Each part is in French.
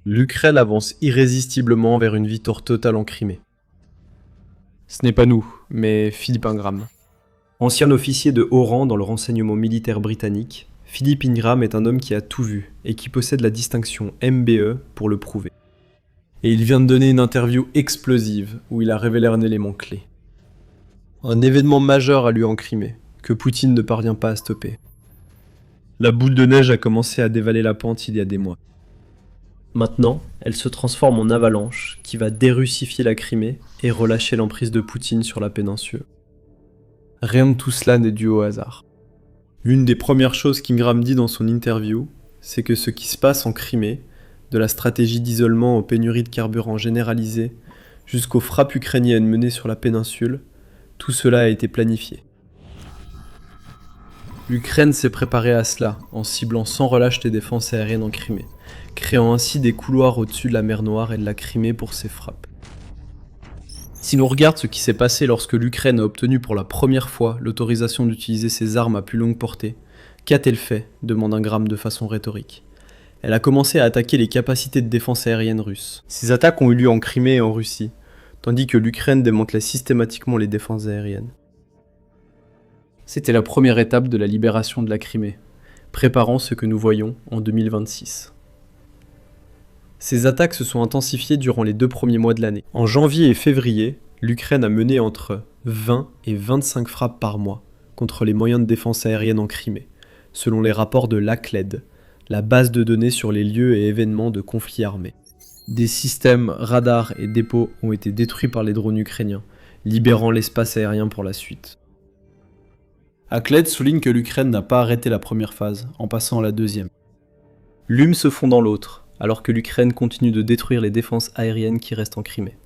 L'Ukraine avance irrésistiblement vers une victoire totale en Crimée. Ce n'est pas nous, mais Philippe Ingram. Ancien officier de haut rang dans le renseignement militaire britannique, Philippe Ingram est un homme qui a tout vu et qui possède la distinction MBE pour le prouver. Et il vient de donner une interview explosive où il a révélé un élément clé. Un événement majeur a lieu en Crimée, que Poutine ne parvient pas à stopper. La boule de neige a commencé à dévaler la pente il y a des mois. Maintenant, elle se transforme en avalanche qui va dérussifier la Crimée et relâcher l'emprise de Poutine sur la péninsule. Rien de tout cela n'est dû au hasard. L'une des premières choses qu'Ingram dit dans son interview, c'est que ce qui se passe en Crimée, de la stratégie d'isolement aux pénuries de carburant généralisées, jusqu'aux frappes ukrainiennes menées sur la péninsule, tout cela a été planifié. L'Ukraine s'est préparée à cela en ciblant sans relâche les défenses aériennes en Crimée, créant ainsi des couloirs au-dessus de la mer Noire et de la Crimée pour ses frappes. Si l'on regarde ce qui s'est passé lorsque l'Ukraine a obtenu pour la première fois l'autorisation d'utiliser ses armes à plus longue portée, qu'a-t-elle fait ? Demande Ingram de façon rhétorique. Elle a commencé à attaquer les capacités de défense aérienne russes. Ces attaques ont eu lieu en Crimée et en Russie, tandis que l'Ukraine démantelait systématiquement les défenses aériennes. C'était la première étape de la libération de la Crimée, préparant ce que nous voyons en 2026. Ces attaques se sont intensifiées durant les 2 premiers mois de l'année. En janvier et février, l'Ukraine a mené entre 20 et 25 frappes par mois contre les moyens de défense aérienne en Crimée, selon les rapports de l'ACLED, la base de données sur les lieux et événements de conflits armés. Des systèmes, radars et dépôts ont été détruits par les drones ukrainiens, libérant l'espace aérien pour la suite. ACLED souligne que l'Ukraine n'a pas arrêté la première phase, en passant à la deuxième. L'une se fond dans l'autre, alors que l'Ukraine continue de détruire les défenses aériennes qui restent en Crimée.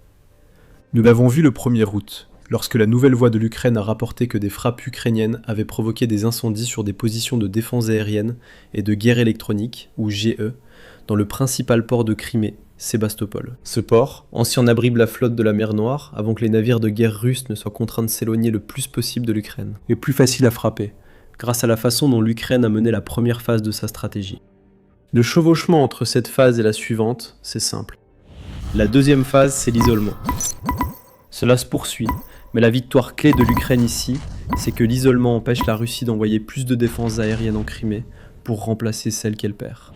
Nous l'avons vu le 1er août, lorsque la Nouvelle Voix de l'Ukraine a rapporté que des frappes ukrainiennes avaient provoqué des incendies sur des positions de défense aérienne et de guerre électronique, ou GE, dans le principal port de Crimée, Sébastopol. Ce port, ancien abri de la flotte de la mer Noire, avant que les navires de guerre russes ne soient contraints de s'éloigner le plus possible de l'Ukraine, est plus facile à frapper, grâce à la façon dont l'Ukraine a mené la première phase de sa stratégie. Le chevauchement entre cette phase et la suivante, c'est simple. La deuxième phase, c'est l'isolement. Cela se poursuit, mais la victoire clé de l'Ukraine ici, c'est que l'isolement empêche la Russie d'envoyer plus de défenses aériennes en Crimée pour remplacer celles qu'elle perd.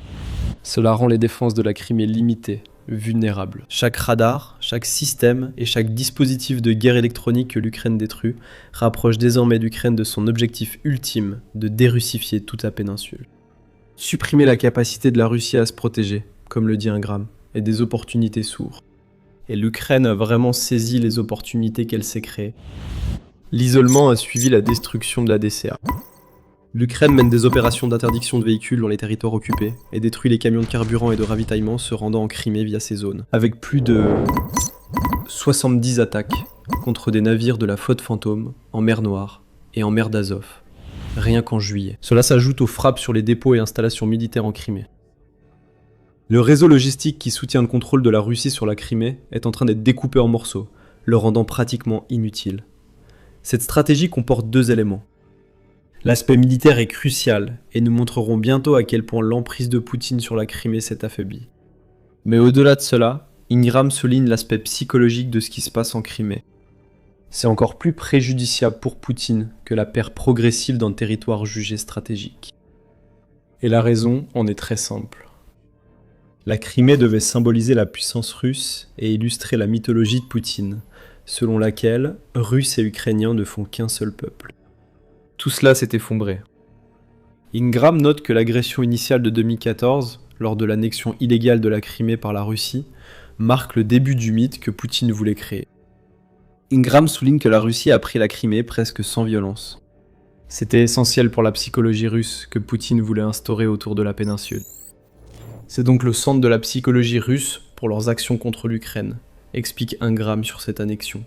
Cela rend les défenses de la Crimée limitées, vulnérables. Chaque radar, chaque système et chaque dispositif de guerre électronique que l'Ukraine détruit rapproche désormais l'Ukraine de son objectif ultime de dérussifier toute la péninsule. Supprimer la capacité de la Russie à se protéger, comme le dit Ingram, et des opportunités s'ouvrent. Et l'Ukraine a vraiment saisi les opportunités qu'elle s'est créées. L'isolement a suivi la destruction de la DCA. L'Ukraine mène des opérations d'interdiction de véhicules dans les territoires occupés et détruit les camions de carburant et de ravitaillement se rendant en Crimée via ces zones, avec plus de 70 attaques contre des navires de la flotte fantôme en mer Noire et en mer d'Azov. Rien qu'en juillet. Cela s'ajoute aux frappes sur les dépôts et installations militaires en Crimée. Le réseau logistique qui soutient le contrôle de la Russie sur la Crimée est en train d'être découpé en morceaux, le rendant pratiquement inutile. Cette stratégie comporte 2 éléments. L'aspect militaire est crucial, et nous montrerons bientôt à quel point l'emprise de Poutine sur la Crimée s'est affaiblie. Mais au-delà de cela, Ingram souligne l'aspect psychologique de ce qui se passe en Crimée. C'est encore plus préjudiciable pour Poutine que la perte progressive d'un territoire jugé stratégique. Et la raison en est très simple. La Crimée devait symboliser la puissance russe et illustrer la mythologie de Poutine, selon laquelle Russes et Ukrainiens ne font qu'un seul peuple. Tout cela s'est effondré. Ingram note que l'agression initiale de 2014, lors de l'annexion illégale de la Crimée par la Russie, marque le début du mythe que Poutine voulait créer. Ingram souligne que la Russie a pris la Crimée presque sans violence. C'était essentiel pour la psychologie russe que Poutine voulait instaurer autour de la péninsule. C'est donc le centre de la psychologie russe pour leurs actions contre l'Ukraine, explique Ingram sur cette annexion.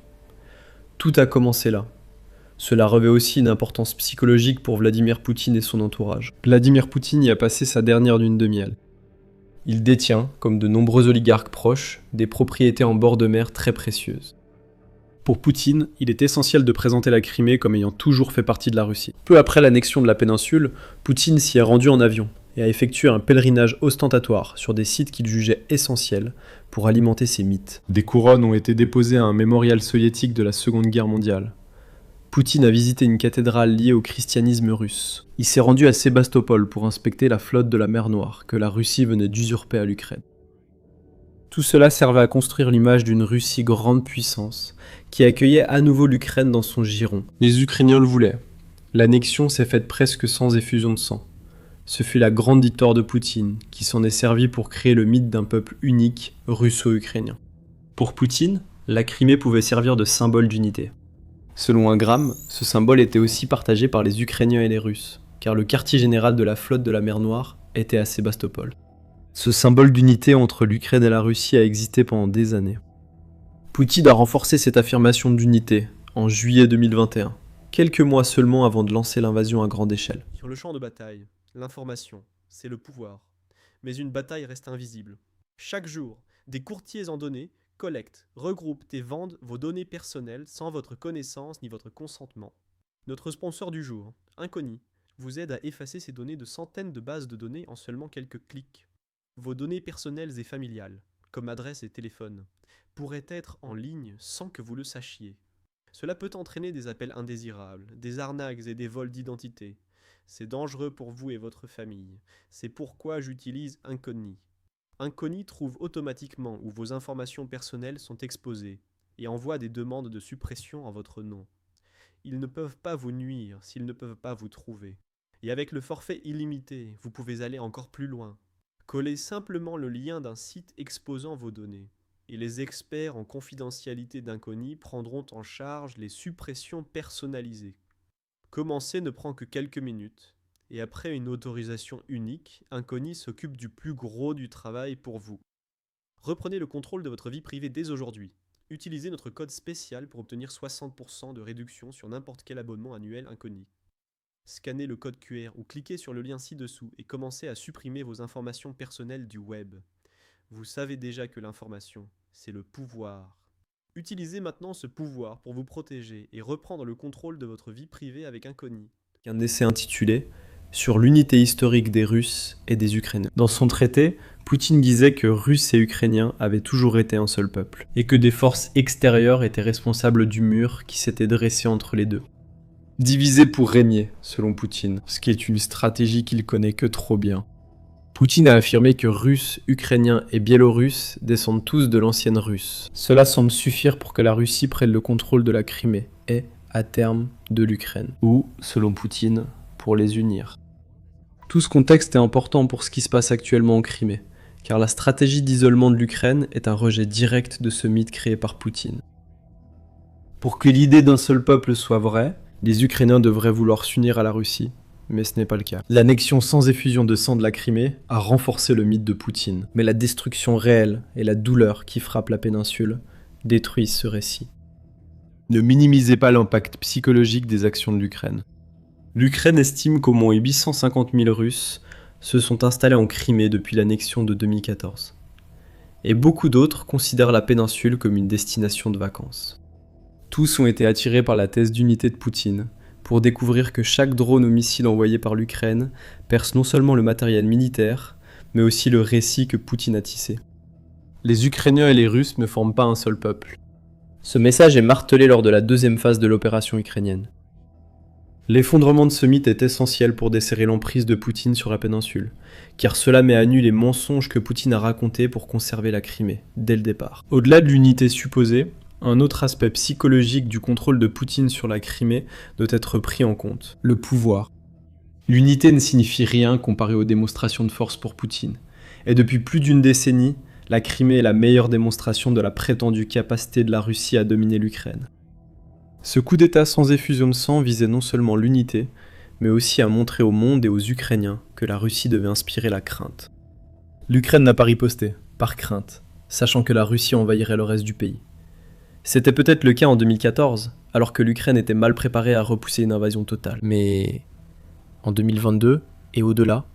Tout a commencé là. Cela revêt aussi une importance psychologique pour Vladimir Poutine et son entourage. Vladimir Poutine y a passé sa dernière lune de miel. Il détient, comme de nombreux oligarques proches, des propriétés en bord de mer très précieuses. Pour Poutine, il est essentiel de présenter la Crimée comme ayant toujours fait partie de la Russie. Peu après l'annexion de la péninsule, Poutine s'y est rendu en avion et a effectué un pèlerinage ostentatoire sur des sites qu'il jugeait essentiels pour alimenter ses mythes. Des couronnes ont été déposées à un mémorial soviétique de la Seconde Guerre mondiale. Poutine a visité une cathédrale liée au christianisme russe. Il s'est rendu à Sébastopol pour inspecter la flotte de la mer Noire que la Russie venait d'usurper à l'Ukraine. Tout cela servait à construire l'image d'une Russie grande puissance, qui accueillait à nouveau l'Ukraine dans son giron. Les Ukrainiens le voulaient. L'annexion s'est faite presque sans effusion de sang. Ce fut la grande victoire de Poutine, qui s'en est servi pour créer le mythe d'un peuple unique, russo-ukrainien. Pour Poutine, la Crimée pouvait servir de symbole d'unité. Selon Ingram, ce symbole était aussi partagé par les Ukrainiens et les Russes, car le quartier général de la flotte de la mer Noire était à Sébastopol. Ce symbole d'unité entre l'Ukraine et la Russie a existé pendant des années. Poutine a renforcé cette affirmation d'unité en juillet 2021, quelques mois seulement avant de lancer l'invasion à grande échelle. Sur le champ de bataille, l'information, c'est le pouvoir. Mais une bataille reste invisible. Chaque jour, des courtiers en données collectent, regroupent et vendent vos données personnelles sans votre connaissance ni votre consentement. Notre sponsor du jour, Inconi, vous aide à effacer ces données de centaines de bases de données en seulement quelques clics. Vos données personnelles et familiales, comme adresse et téléphone, pourraient être en ligne sans que vous le sachiez. Cela peut entraîner des appels indésirables, des arnaques et des vols d'identité. C'est dangereux pour vous et votre famille. C'est pourquoi j'utilise Inconi. Inconi trouve automatiquement où vos informations personnelles sont exposées et envoie des demandes de suppression en votre nom. Ils ne peuvent pas vous nuire s'ils ne peuvent pas vous trouver. Et avec le forfait illimité, vous pouvez aller encore plus loin. Collez simplement le lien d'un site exposant vos données, et les experts en confidentialité d'Inconi prendront en charge les suppressions personnalisées. Commencer ne prend que quelques minutes, et après une autorisation unique, Inconi s'occupe du plus gros du travail pour vous. Reprenez le contrôle de votre vie privée dès aujourd'hui. Utilisez notre code spécial pour obtenir 60% de réduction sur n'importe quel abonnement annuel Inconi. Scannez le code QR ou cliquez sur le lien ci-dessous et commencez à supprimer vos informations personnelles du web. Vous savez déjà que l'information, c'est le pouvoir. Utilisez maintenant ce pouvoir pour vous protéger et reprendre le contrôle de votre vie privée avec Inconi. Un essai intitulé « Sur l'unité historique des Russes et des Ukrainiens ». Dans son traité, Poutine disait que Russes et Ukrainiens avaient toujours été un seul peuple, et que des forces extérieures étaient responsables du mur qui s'était dressé entre les deux. Diviser pour régner, selon Poutine, ce qui est une stratégie qu'il connaît que trop bien. Poutine a affirmé que Russes, Ukrainiens et Biélorusses descendent tous de l'ancienne Russe. Cela semble suffire pour que la Russie prenne le contrôle de la Crimée et, à terme, de l'Ukraine. Ou, selon Poutine, pour les unir. Tout ce contexte est important pour ce qui se passe actuellement en Crimée, car la stratégie d'isolement de l'Ukraine est un rejet direct de ce mythe créé par Poutine. Pour que l'idée d'un seul peuple soit vraie, les Ukrainiens devraient vouloir s'unir à la Russie, mais ce n'est pas le cas. L'annexion sans effusion de sang de la Crimée a renforcé le mythe de Poutine, mais la destruction réelle et la douleur qui frappe la péninsule détruisent ce récit. Ne minimisez pas l'impact psychologique des actions de l'Ukraine. L'Ukraine estime qu'au moins 850 000 Russes se sont installés en Crimée depuis l'annexion de 2014. Et beaucoup d'autres considèrent la péninsule comme une destination de vacances. Tous ont été attirés par la thèse d'unité de Poutine, pour découvrir que chaque drone ou missile envoyé par l'Ukraine perce non seulement le matériel militaire, mais aussi le récit que Poutine a tissé. Les Ukrainiens et les Russes ne forment pas un seul peuple. Ce message est martelé lors de la deuxième phase de l'opération ukrainienne. L'effondrement de ce mythe est essentiel pour desserrer l'emprise de Poutine sur la péninsule, car cela met à nu les mensonges que Poutine a racontés pour conserver la Crimée, dès le départ. Au-delà de l'unité supposée, un autre aspect psychologique du contrôle de Poutine sur la Crimée doit être pris en compte, le pouvoir. L'unité ne signifie rien comparé aux démonstrations de force pour Poutine, et depuis plus d'une décennie, la Crimée est la meilleure démonstration de la prétendue capacité de la Russie à dominer l'Ukraine. Ce coup d'État sans effusion de sang visait non seulement l'unité, mais aussi à montrer au monde et aux Ukrainiens que la Russie devait inspirer la crainte. L'Ukraine n'a pas riposté, par crainte, sachant que la Russie envahirait le reste du pays. C'était peut-être le cas en 2014, alors que l'Ukraine était mal préparée à repousser une invasion totale. Mais en 2022, et au-delà,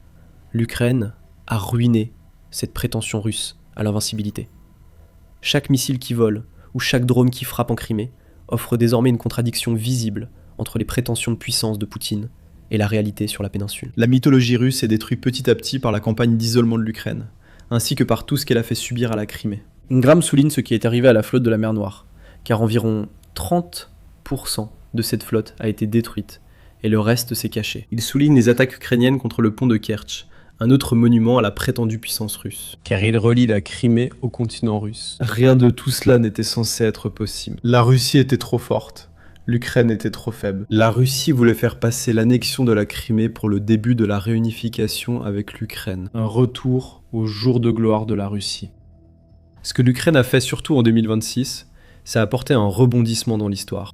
l'Ukraine a ruiné cette prétention russe à l'invincibilité. Chaque missile qui vole, ou chaque drone qui frappe en Crimée, offre désormais une contradiction visible entre les prétentions de puissance de Poutine et la réalité sur la péninsule. La mythologie russe est détruite petit à petit par la campagne d'isolement de l'Ukraine, ainsi que par tout ce qu'elle a fait subir à la Crimée. Ingram souligne ce qui est arrivé à la flotte de la mer Noire, car environ 30% de cette flotte a été détruite, et le reste s'est caché. Il souligne les attaques ukrainiennes contre le pont de Kertch, un autre monument à la prétendue puissance russe. Car il relie la Crimée au continent russe. Rien de tout cela n'était censé être possible. La Russie était trop forte, l'Ukraine était trop faible. La Russie voulait faire passer l'annexion de la Crimée pour le début de la réunification avec l'Ukraine. Un retour au jour de gloire de la Russie. Ce que l'Ukraine a fait surtout en 2026, ça a apporté un rebondissement dans l'histoire.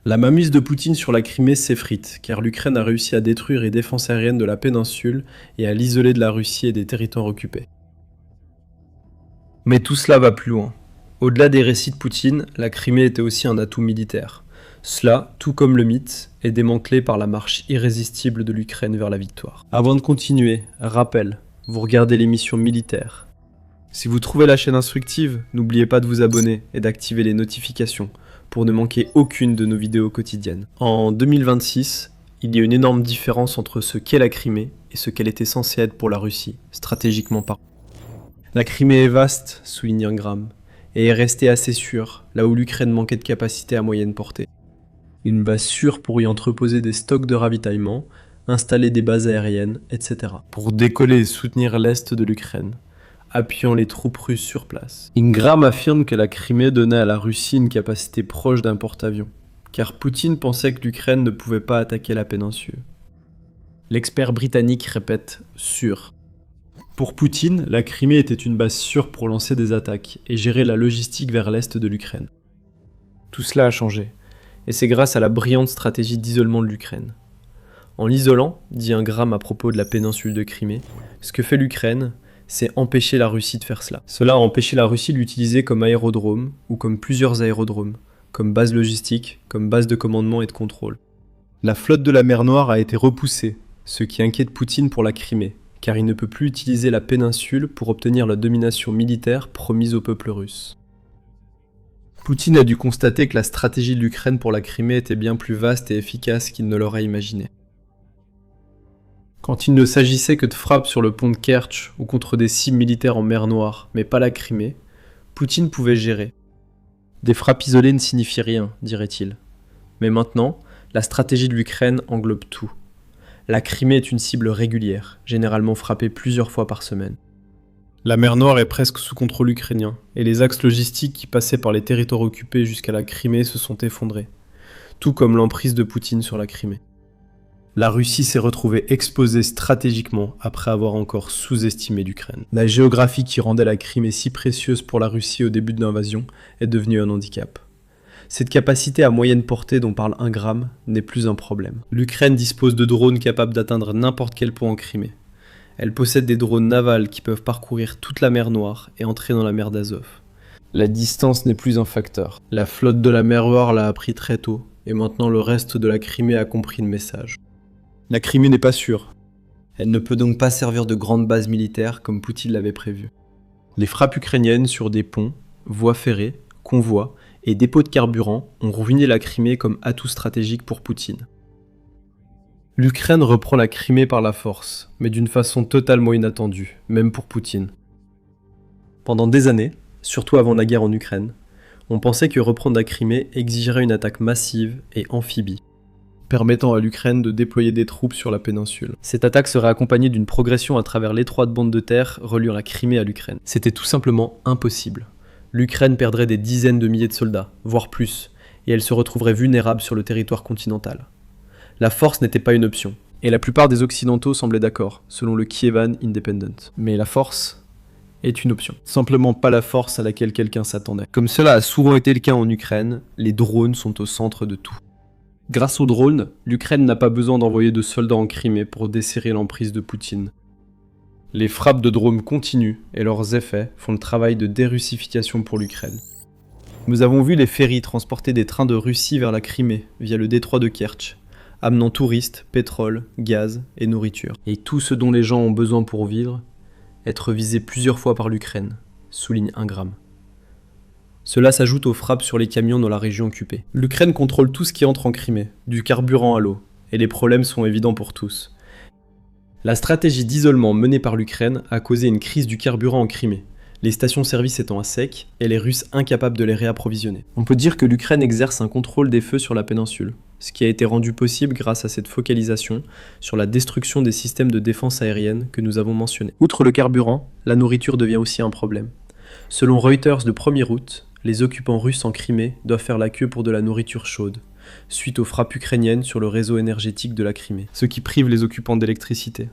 La mainmise de Poutine sur la Crimée s'effrite, car l'Ukraine a réussi à détruire les défenses aériennes de la péninsule et à l'isoler de la Russie et des territoires occupés. Mais tout cela va plus loin. Au-delà des récits de Poutine, la Crimée était aussi un atout militaire. Cela, tout comme le mythe, est démantelé par la marche irrésistible de l'Ukraine vers la victoire. Avant de continuer, rappel, vous regardez l'émission militaire. Si vous trouvez la chaîne instructive, n'oubliez pas de vous abonner et d'activer les notifications pour ne manquer aucune de nos vidéos quotidiennes. En 2026, il y a une énorme différence entre ce qu'est la Crimée et ce qu'elle était censée être pour la Russie, stratégiquement parlant. La Crimée est vaste, souligne Ingram, et est restée assez sûre, là où l'Ukraine manquait de capacité à moyenne portée. Une base sûre pour y entreposer des stocks de ravitaillement, installer des bases aériennes, etc. Pour décoller et soutenir l'est de l'Ukraine, appuyant les troupes russes sur place. Ingram affirme que la Crimée donnait à la Russie une capacité proche d'un porte-avions, car Poutine pensait que l'Ukraine ne pouvait pas attaquer la péninsule. L'expert britannique répète « sûr ». Pour Poutine, la Crimée était une base sûre pour lancer des attaques et gérer la logistique vers l'est de l'Ukraine. Tout cela a changé, et c'est grâce à la brillante stratégie d'isolement de l'Ukraine. En l'isolant, dit Ingram à propos de la péninsule de Crimée, ce que fait l'Ukraine, c'est empêcher la Russie de faire cela. Cela a empêché la Russie de l'utiliser comme aérodrome ou comme plusieurs aérodromes, comme base logistique, comme base de commandement et de contrôle. La flotte de la mer Noire a été repoussée, ce qui inquiète Poutine pour la Crimée, car il ne peut plus utiliser la péninsule pour obtenir la domination militaire promise au peuple russe. Poutine a dû constater que la stratégie de l'Ukraine pour la Crimée était bien plus vaste et efficace qu'il ne l'aurait imaginé. Quand il ne s'agissait que de frappes sur le pont de Kertch ou contre des cibles militaires en mer Noire, mais pas la Crimée, Poutine pouvait gérer. Des frappes isolées ne signifient rien, dirait-il. Mais maintenant, la stratégie de l'Ukraine englobe tout. La Crimée est une cible régulière, généralement frappée plusieurs fois par semaine. La mer Noire est presque sous contrôle ukrainien, et les axes logistiques qui passaient par les territoires occupés jusqu'à la Crimée se sont effondrés, tout comme l'emprise de Poutine sur la Crimée. La Russie s'est retrouvée exposée stratégiquement après avoir encore sous-estimé l'Ukraine. La géographie qui rendait la Crimée si précieuse pour la Russie au début de l'invasion est devenue un handicap. Cette capacité à moyenne portée dont parle Ingram n'est plus un problème. L'Ukraine dispose de drones capables d'atteindre n'importe quel point en Crimée. Elle possède des drones navals qui peuvent parcourir toute la mer Noire et entrer dans la mer d'Azov. La distance n'est plus un facteur. La flotte de la mer Noire l'a appris très tôt, et maintenant le reste de la Crimée a compris le message. La Crimée n'est pas sûre. Elle ne peut donc pas servir de grande base militaire comme Poutine l'avait prévu. Les frappes ukrainiennes sur des ponts, voies ferrées, convois et dépôts de carburant ont ruiné la Crimée comme atout stratégique pour Poutine. L'Ukraine reprend la Crimée par la force, mais d'une façon totalement inattendue, même pour Poutine. Pendant des années, surtout avant la guerre en Ukraine, on pensait que reprendre la Crimée exigerait une attaque massive et amphibie, permettant à l'Ukraine de déployer des troupes sur la péninsule. Cette attaque serait accompagnée d'une progression à travers l'étroite bande de terre reliant la Crimée à l'Ukraine. C'était tout simplement impossible. L'Ukraine perdrait des dizaines de milliers de soldats, voire plus, et elle se retrouverait vulnérable sur le territoire continental. La force n'était pas une option, et la plupart des Occidentaux semblaient d'accord, selon le Kievan Independent. Mais la force est une option. Simplement pas la force à laquelle quelqu'un s'attendait. Comme cela a souvent été le cas en Ukraine, les drones sont au centre de tout. Grâce aux drones, l'Ukraine n'a pas besoin d'envoyer de soldats en Crimée pour desserrer l'emprise de Poutine. Les frappes de drones continuent et leurs effets font le travail de dérussification pour l'Ukraine. Nous avons vu les ferries transporter des trains de Russie vers la Crimée via le détroit de Kertch, amenant touristes, pétrole, gaz et nourriture. Et tout ce dont les gens ont besoin pour vivre, être visé plusieurs fois par l'Ukraine, souligne Ingram. Cela s'ajoute aux frappes sur les camions dans la région occupée. L'Ukraine contrôle tout ce qui entre en Crimée, du carburant à l'eau, et les problèmes sont évidents pour tous. La stratégie d'isolement menée par l'Ukraine a causé une crise du carburant en Crimée, les stations-service étant à sec et les Russes incapables de les réapprovisionner. On peut dire que l'Ukraine exerce un contrôle des feux sur la péninsule, ce qui a été rendu possible grâce à cette focalisation sur la destruction des systèmes de défense aérienne que nous avons mentionnés. Outre le carburant, la nourriture devient aussi un problème. Selon Reuters le 1er août, les occupants russes en Crimée doivent faire la queue pour de la nourriture chaude, suite aux frappes ukrainiennes sur le réseau énergétique de la Crimée, ce qui prive les occupants d'électricité.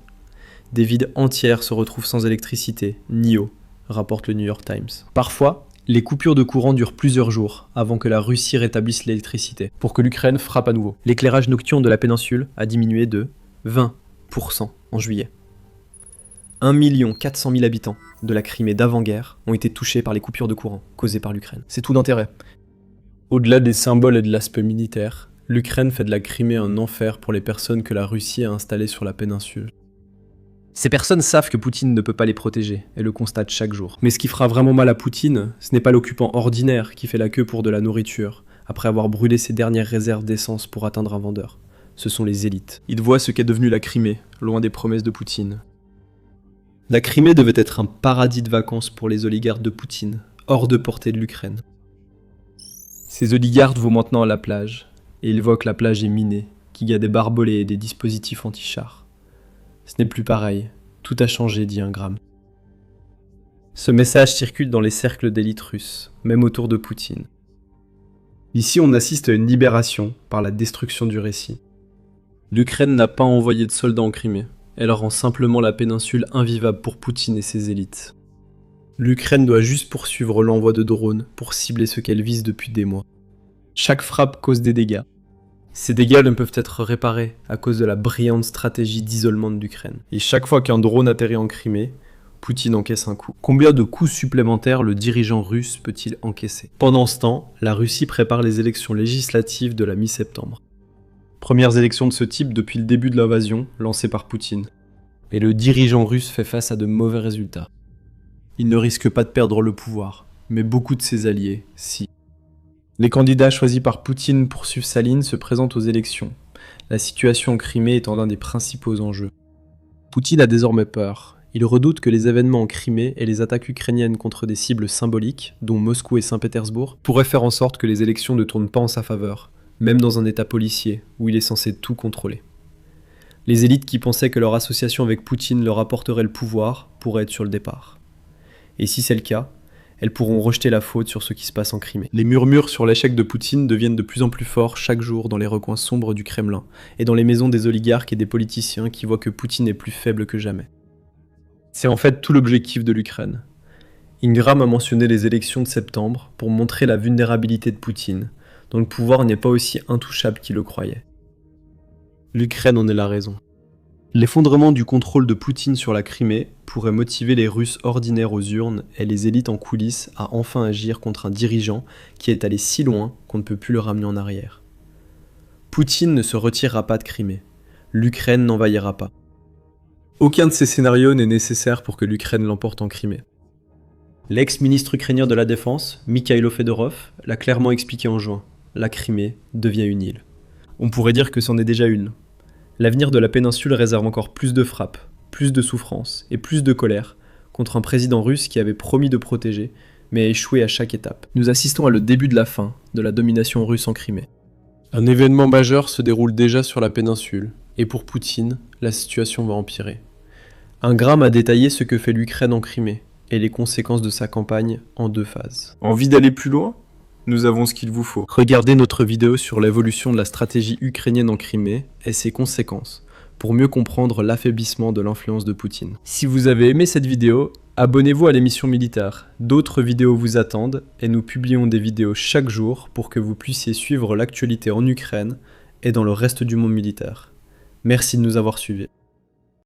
Des villes entières se retrouvent sans électricité, ni eau, rapporte le New York Times. Parfois, les coupures de courant durent plusieurs jours avant que la Russie rétablisse l'électricité, pour que l'Ukraine frappe à nouveau. L'éclairage nocturne de la péninsule a diminué de 20% en juillet. 1 400 000 habitants de la Crimée d'avant-guerre ont été touchés par les coupures de courant causées par l'Ukraine. C'est tout d'intérêt. Au-delà des symboles et de l'aspect militaire, l'Ukraine fait de la Crimée un enfer pour les personnes que la Russie a installées sur la péninsule. Ces personnes savent que Poutine ne peut pas les protéger et le constatent chaque jour. Mais ce qui fera vraiment mal à Poutine, ce n'est pas l'occupant ordinaire qui fait la queue pour de la nourriture, après avoir brûlé ses dernières réserves d'essence pour atteindre un vendeur. Ce sont les élites. Ils voient ce qu'est devenu la Crimée, loin des promesses de Poutine. La Crimée devait être un paradis de vacances pour les oligarques de Poutine, hors de portée de l'Ukraine. Ces oligarques vont maintenant à la plage, et ils voient que la plage est minée, qu'il y a des barbelés et des dispositifs anti-chars. Ce n'est plus pareil, tout a changé, dit Ingram. Ce message circule dans les cercles d'élite russes, même autour de Poutine. Ici, on assiste à une libération par la destruction du récit. L'Ukraine n'a pas envoyé de soldats en Crimée, elle rend simplement la péninsule invivable pour Poutine et ses élites. L'Ukraine doit juste poursuivre l'envoi de drones pour cibler ce qu'elle vise depuis des mois. Chaque frappe cause des dégâts. Ces dégâts ne peuvent être réparés à cause de la brillante stratégie d'isolement de l'Ukraine. Et chaque fois qu'un drone atterrit en Crimée, Poutine encaisse un coup. Combien de coups supplémentaires le dirigeant russe peut-il encaisser? Pendant ce temps, la Russie prépare les élections législatives de la mi-septembre. Premières élections de ce type depuis le début de l'invasion, lancée par Poutine. Et le dirigeant russe fait face à de mauvais résultats. Il ne risque pas de perdre le pouvoir, mais beaucoup de ses alliés, si. Les candidats choisis par Poutine pour suivre sa ligne se présentent aux élections, la situation en Crimée étant l'un des principaux enjeux. Poutine a désormais peur. Il redoute que les événements en Crimée et les attaques ukrainiennes contre des cibles symboliques, dont Moscou et Saint-Pétersbourg, pourraient faire en sorte que les élections ne tournent pas en sa faveur, même dans un état policier, où il est censé tout contrôler. Les élites qui pensaient que leur association avec Poutine leur apporterait le pouvoir pourraient être sur le départ. Et si c'est le cas, elles pourront rejeter la faute sur ce qui se passe en Crimée. Les murmures sur l'échec de Poutine deviennent de plus en plus forts chaque jour dans les recoins sombres du Kremlin et dans les maisons des oligarques et des politiciens qui voient que Poutine est plus faible que jamais. C'est en fait tout l'objectif de l'Ukraine. Ingram a mentionné les élections de septembre pour montrer la vulnérabilité de Poutine, dont le pouvoir n'est pas aussi intouchable qu'il le croyait. L'Ukraine en est la raison. L'effondrement du contrôle de Poutine sur la Crimée pourrait motiver les Russes ordinaires aux urnes et les élites en coulisses à enfin agir contre un dirigeant qui est allé si loin qu'on ne peut plus le ramener en arrière. Poutine ne se retirera pas de Crimée. L'Ukraine n'envahira pas. Aucun de ces scénarios n'est nécessaire pour que l'Ukraine l'emporte en Crimée. L'ex-ministre ukrainien de la Défense, Mikhailo Fedorov, l'a clairement expliqué en juin. La Crimée devient une île. On pourrait dire que c'en est déjà une. L'avenir de la péninsule réserve encore plus de frappes, plus de souffrances et plus de colère contre un président russe qui avait promis de protéger, mais a échoué à chaque étape. Nous assistons à le début de la fin de la domination russe en Crimée. Un événement majeur se déroule déjà sur la péninsule, et pour Poutine, la situation va empirer. Ingram a détaillé ce que fait l'Ukraine en Crimée, et les conséquences de sa campagne en 2 phases. Envie d'aller plus loin ? Nous avons ce qu'il vous faut. Regardez notre vidéo sur l'évolution de la stratégie ukrainienne en Crimée et ses conséquences, pour mieux comprendre l'affaiblissement de l'influence de Poutine. Si vous avez aimé cette vidéo, abonnez-vous à l'émission Militaire. D'autres vidéos vous attendent et nous publions des vidéos chaque jour pour que vous puissiez suivre l'actualité en Ukraine et dans le reste du monde militaire. Merci de nous avoir suivis.